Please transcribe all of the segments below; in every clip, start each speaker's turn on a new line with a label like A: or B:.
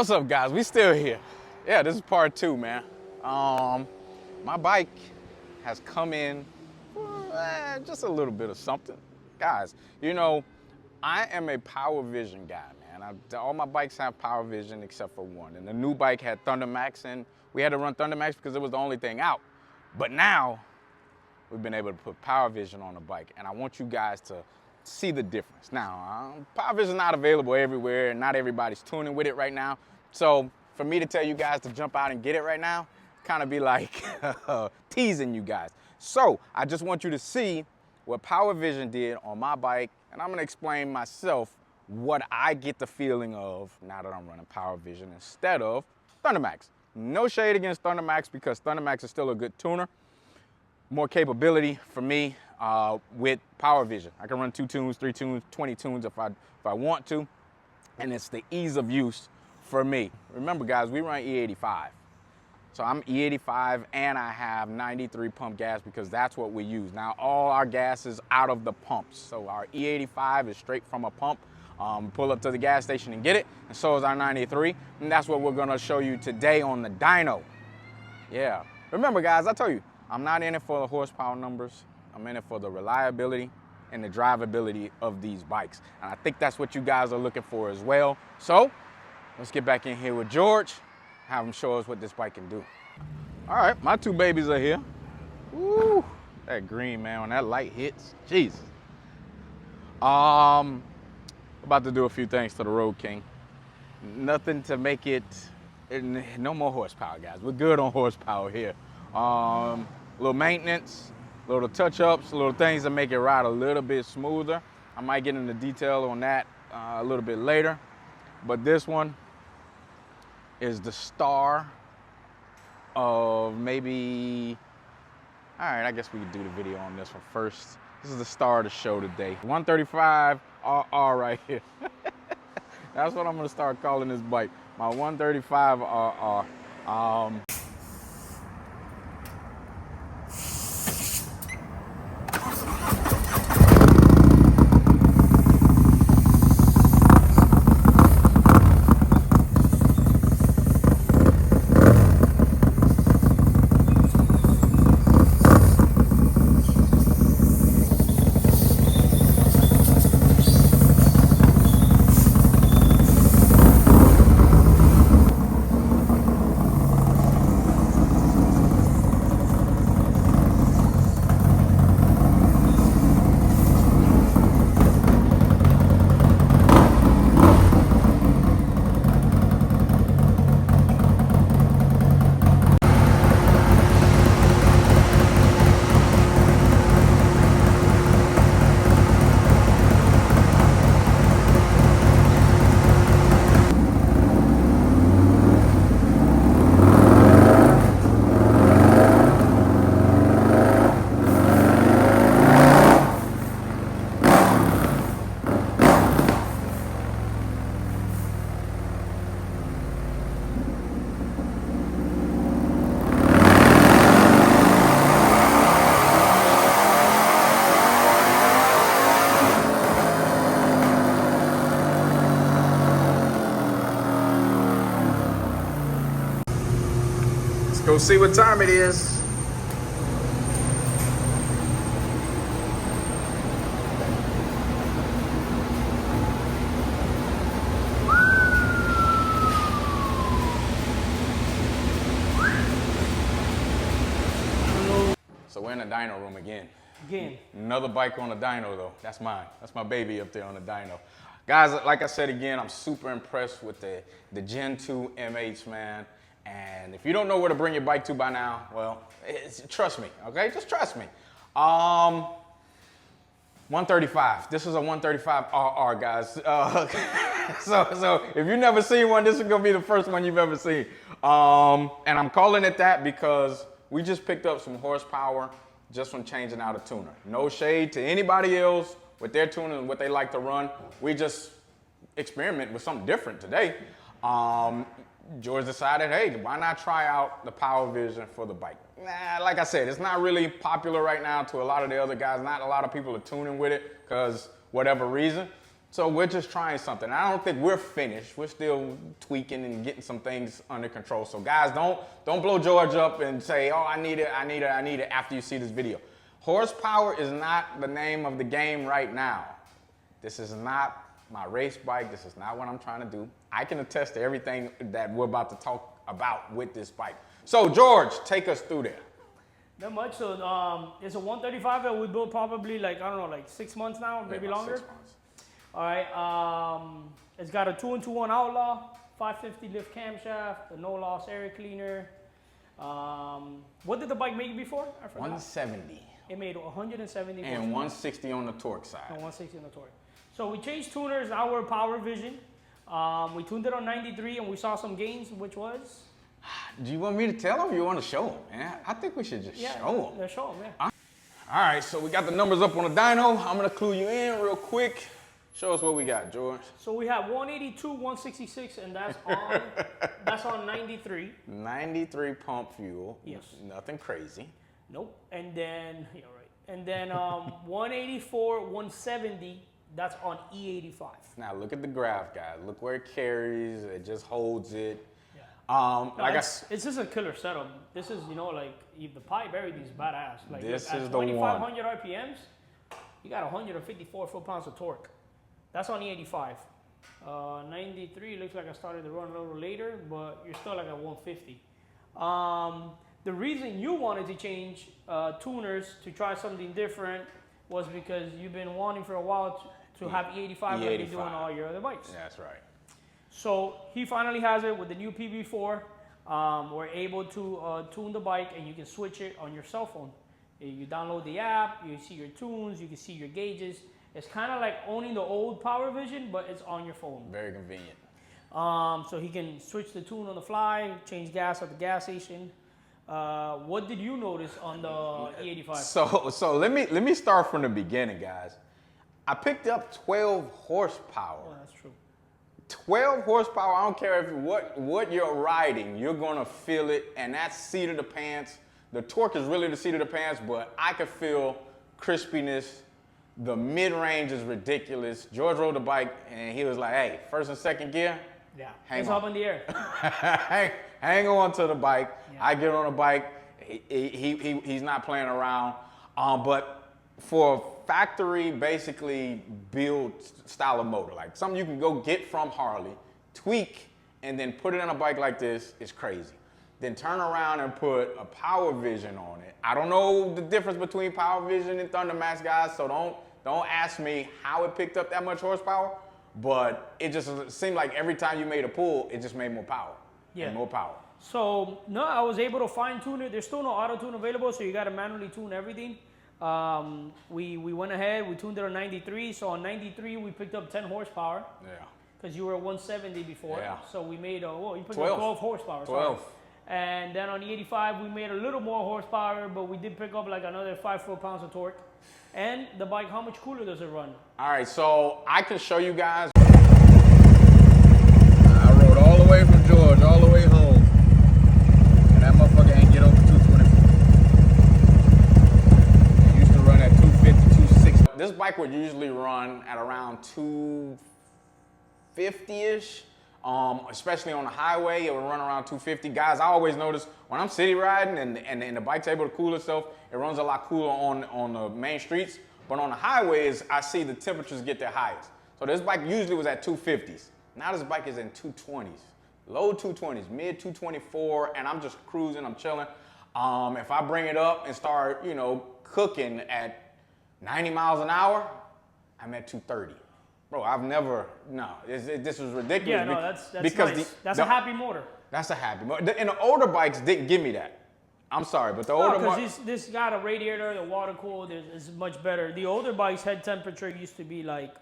A: What's up, guys? We still here. Yeah, this is part 2, man. My bike has come in just a little bit of something. Guys, you know, I am a POWERVISION guy, man. All my bikes have POWERVISION except for one. And the new bike had THUNDERMAX, and we had to run THUNDERMAX because it was the only thing out. But now, we've been able to put POWERVISION on the bike, and I want you guys to see the difference. Now, POWERVISION is not available everywhere, and not everybody's tuning with it right now. So for me to tell you guys to jump out and get it right now, kind of be like teasing you guys. So I just want you to see what POWERVISION did on my bike, and I'm gonna explain myself what I get the feeling of now that I'm running POWERVISION instead of THUNDERMAX. No shade against THUNDERMAX because THUNDERMAX is still a good tuner. More capability for me with POWERVISION. I can run 2 tunes, 3 tunes, 20 tunes if I want to, and it's the ease of use for me. Remember, guys, we run E85. So I'm E85 and I have 93 pump gas because that's what we use. Now all our gas is out of the pumps. So our E85 is straight from a pump. Pull up to the gas station and get it, and so is our 93. And that's what we're gonna show you today on the Dyno. Yeah, remember, guys, I told you, I'm not in it for the horsepower numbers. I'm in it for the reliability and the drivability of these bikes. And I think that's what you guys are looking for as well. So let's get back in here with George, have him show us what this bike can do. All right, my 2 babies are here. Woo, that green, man, when that light hits, Jesus. About to do a few things to the Road King. Nothing to make it, no more horsepower, guys. We're good on horsepower here. Little maintenance, little touch-ups, little things that make it ride a little bit smoother. I might get into detail on that a little bit later. But this one is the star of maybe, all right, I guess we could do the video on this one first. This is the star of the show today. 135 RR right here. That's what I'm gonna start calling this bike. My 135 RR. Go see what time it is. So we're in the dyno room again. Another bike on the dyno though. That's mine. That's my baby up there on the dyno. Guys, like I said again, I'm super impressed with the Gen 2 MH, man. And if you don't know where to bring your bike to by now, well, trust me, okay? Just trust me. 135. This is a 135 RR, guys. So if you've never seen one, this is gonna be the first one you've ever seen. And I'm calling it that because we just picked up some horsepower just from changing out a tuner. No shade to anybody else with their tuner and what they like to run. We just experiment with something different today. George decided, hey, why not try out the POWERVISION for the bike? Nah, like I said, it's not really popular right now to a lot of the other guys. Not a lot of people are tuning with it because whatever reason. So we're just trying something. I don't think we're finished. We're still tweaking and getting some things under control. So guys, don't blow George up and say, oh, I need it after you see this video. Horsepower is not the name of the game right now. This is not my race bike. This is not what I'm trying to do. I can attest to everything that we're about to talk about with this bike. So George, take us through there.
B: Not much. So it's a 135 that we built probably like, I don't know, like 6 months now, maybe longer.
A: 6 months.
B: All right, it's got a 2-in-1 Outlaw, 550 lift camshaft, a no loss air cleaner. What did the bike make before? I forgot.
A: 170.
B: It made 170.
A: And 160 on the torque side.
B: And 160 on the torque. So we changed tuners. Now we're POWERVISION. We tuned it on 93 and we saw some gains, which was?
A: Do you want me to tell them or you want to show them, man? I think we should just show them.
B: Yeah, show them, yeah.
A: All right, so we got the numbers up on the dyno. I'm going to clue you in real quick. Show us what we got, George.
B: So we have 182, 166, and that's on that's on 93.
A: 93 pump fuel.
B: Yes.
A: Nothing crazy.
B: Nope. And then, yeah, right. And then 184, 170, that's on E85.
A: Now look at the graph, guys. Look where it carries. It just holds it.
B: Yeah. It's just a killer setup. This is, you know, like the pipe, everything's badass. Like
A: this
B: at
A: is the one.
B: 2,500 RPMs, you got 154 foot-pounds of torque. That's on E85. 93 looks like I started to run a little later, but you're still like at 150. The reason you wanted to change tuners to try something different was because you've been wanting for a while to have E85 like you're doing all your other bikes.
A: That's right.
B: So he finally has it with the new PB4. We're able to tune the bike and you can switch it on your cell phone. You download the app, you see your tunes, you can see your gauges. It's kind of like owning the old POWERVISION, but it's on your phone.
A: Very convenient.
B: So he can switch the tune on the fly, change gas at the gas station. What did you notice on the E85?
A: So let me start from the beginning, guys. I picked up 12 horsepower.
B: Oh, that's true.
A: 12 horsepower. I don't care if what you're riding, you're gonna feel it, and that's seat of the pants. The torque is really the seat of the pants, but I could feel crispiness. The mid-range is ridiculous. George rode the bike and he was like, hey, first and second gear,
B: it's up in the air.
A: hang on to the bike.
B: Yeah.
A: I get on the bike. He's not playing around. But for a factory, basically build style of motor, like something you can go get from Harley, tweak, and then put it on a bike like this is crazy. Then turn around and put a POWERVISION on it. I don't know the difference between POWERVISION and THUNDERMAX, guys, so don't ask me how it picked up that much horsepower, but it just seemed like every time you made a pull, it just made more power.
B: Yeah.
A: And more power.
B: So, no, I was able to fine tune it. There's still no auto tune available, so you got to manually tune everything. We went ahead, we tuned it on 93. So on 93, we picked up 10 horsepower.
A: Yeah.
B: Because you were 170 before.
A: Yeah.
B: So we made you picked
A: 12.
B: up 12 horsepower.
A: 12.
B: Sorry. And then on the 85, we made a little more horsepower, but we did pick up like another 5 foot-pounds of torque. And the bike, how much cooler does it run?
A: All right, so I can show you guys. I rode all the way from George, all the way home. And that motherfucker ain't get over 224. It used to run at 250, 260. This bike would usually run at around 250-ish. Especially on the highway, it would run around 250. Guys, I always notice when I'm city riding and the bike's able to cool itself, it runs a lot cooler on the main streets. But on the highways, I see the temperatures get their highest. So this bike usually was at 250s. Now this bike is in 220s, low 220s, mid 224, and I'm just cruising, I'm chilling. If I bring it up and start, you know, cooking at 90 miles an hour, I'm at 230. Bro, I've never, this was ridiculous.
B: Yeah, no, that's because nice. That's a happy motor.
A: That's a happy motor. And the older bikes didn't give me that. I'm sorry, but the older bikes.
B: Because this got a radiator, the water cooled is much better. The older bikes' head temperature used to be like,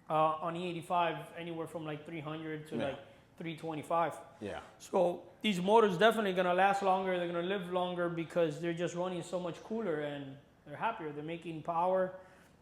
B: on E85, anywhere from like 300 to like 325. Yeah. So these motors definitely gonna last longer, they're gonna live longer because they're just running so much cooler and they're happier, they're making power.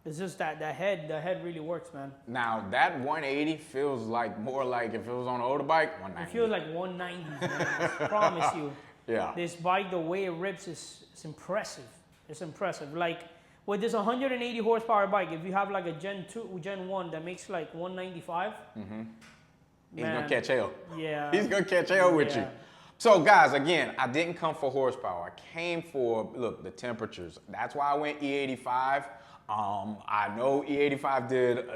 B: It's just that the head really works, man.
A: Now, that 180 feels like more like if it was on an older bike, 190.
B: It feels like 190, man. I promise you.
A: Yeah.
B: This bike, the way it rips is impressive. It's impressive. Like, with this 180 horsepower bike, if you have like a Gen 1 that makes like 195,
A: he's gonna catch hell.
B: Yeah.
A: He's gonna catch hell with you. So guys, again, I didn't come for horsepower. I came for, look, the temperatures. That's why I went E85. I know E85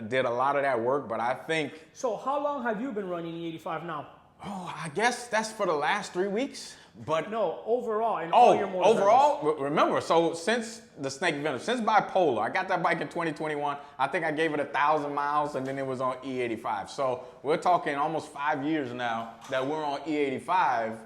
A: did a lot of that work, but I think.
B: So how long have you been running E85 now?
A: Oh, I guess that's for the last 3 weeks. But
B: no, overall, in all your motorcycles.
A: Overall, remember, so since the Snake Venom, since Bipolar, I got that bike in 2021. I think I gave it 1,000 miles, and then it was on E85. So we're talking almost 5 years now that we're on E85,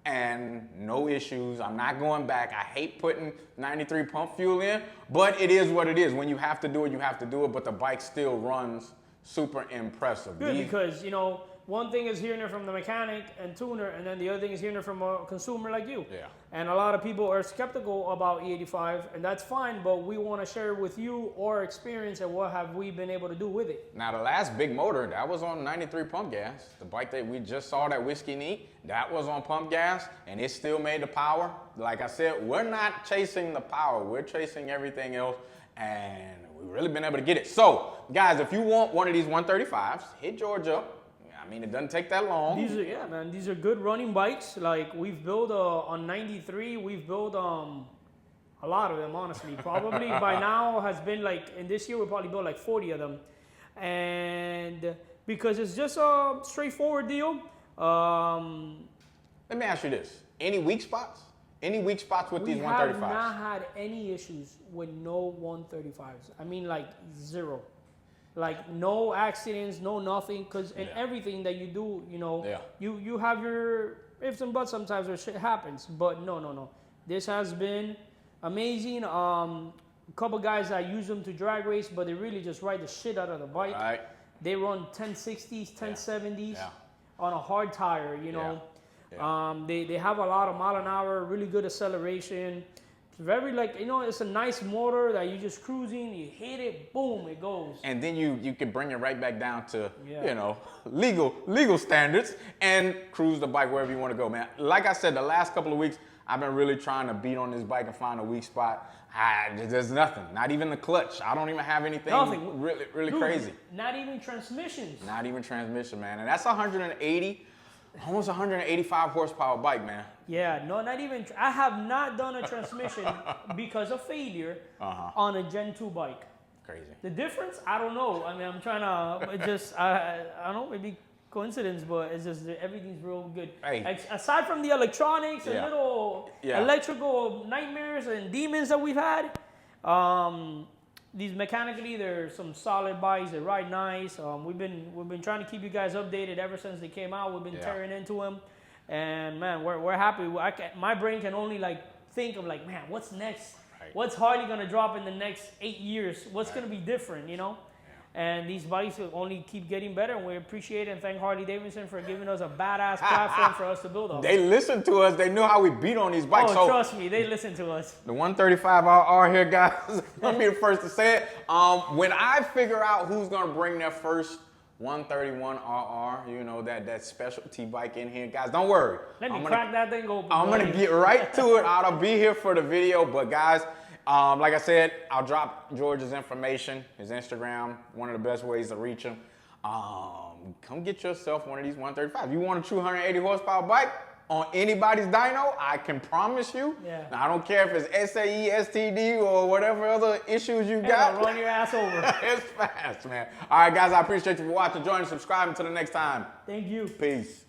A: and no issues. I'm not going back. I hate putting 93 pump fuel in, but it is what it is. When you have to do it, you have to do it. But the bike still runs super impressive.
B: Good, because, you know, one thing is hearing it from the mechanic and tuner, and then the other thing is hearing it from a consumer like you.
A: Yeah.
B: And a lot of people are skeptical about E85, and that's fine, but we want to share with you our experience and what have we been able to do with it.
A: Now, the last big motor, that was on 93 pump gas. The bike that we just saw, that Whiskey Neat, that was on pump gas, and it still made the power. Like I said, we're not chasing the power. We're chasing everything else, and we've really been able to get it. So, guys, if you want one of these 135s, hit George up. I mean, it doesn't take that long.
B: These are, yeah, man, these are good running bikes. Like, we've built on 93, we've built a lot of them, honestly. Probably by now has been like, in this year, we'll probably build like 40 of them. And because it's just a straightforward deal.
A: Let me ask you this. Any weak spots? Any weak spots with these 135s?
B: We have not had any issues with no 135s. I mean, like, zero. Like, no accidents, no nothing, because in everything that you do, you know, you have your ifs and buts sometimes where shit happens, but no. This has been amazing. A couple guys that use them to drag race, but they really just ride the shit out of the bike.
A: Right.
B: They run 1060s, 1070s on a hard tire, you know. They have a lot of mile an hour, really good acceleration. Very, like, you know, it's a nice motor that you just cruising, you hit it, boom, it goes.
A: And then you can bring it right back down to, you know, legal standards and cruise the bike wherever you want to go, man. Like I said, the last couple of weeks, I've been really trying to beat on this bike and find a weak spot. There's nothing, not even the clutch. I don't even have anything really Dude, crazy.
B: Not even transmissions.
A: Not even transmission, man. And that's 180, almost 185 horsepower bike, man.
B: Yeah, no, not even. I have not done a transmission because of failure on a Gen 2 bike.
A: Crazy. The
B: difference, I don't know. I mean, I'm trying to just, I don't know, maybe coincidence, but it's just everything's real good.
A: Hey.
B: Aside from the electronics and little electrical nightmares and demons that we've had, these mechanically, they're some solid bikes. They ride nice. We've been trying to keep you guys updated ever since they came out. We've been tearing into them, and man, we're happy. My brain can only like think of like, man, what's next? Right. What's Harley gonna drop in the next 8 years? What's gonna be different? You know. And these bikes will only keep getting better, and we appreciate it and thank Harley Davidson for giving us a badass platform for us to build off.
A: They listened to us. They knew how we beat on these bikes.
B: Oh, so trust me, they listen to us.
A: The 135RR here, guys. I'll be the first to say it. When I figure out who's going to bring their first 131RR, you know, that specialty bike in here, guys, don't worry.
B: Let me crack that thing open.
A: I'm going to get right to it. I'll be here for the video, but guys, like I said, I'll drop George's information, his Instagram, one of the best ways to reach him. Come get yourself one of these 135. You want a 280 horsepower bike on anybody's dyno, I can promise you. Yeah. Now, I don't care if it's SAE, STD, or whatever other issues you got.
B: Run your ass over.
A: It's fast, man. All right, guys, I appreciate you for watching. Join and subscribe. Until the next time.
B: Thank you.
A: Peace.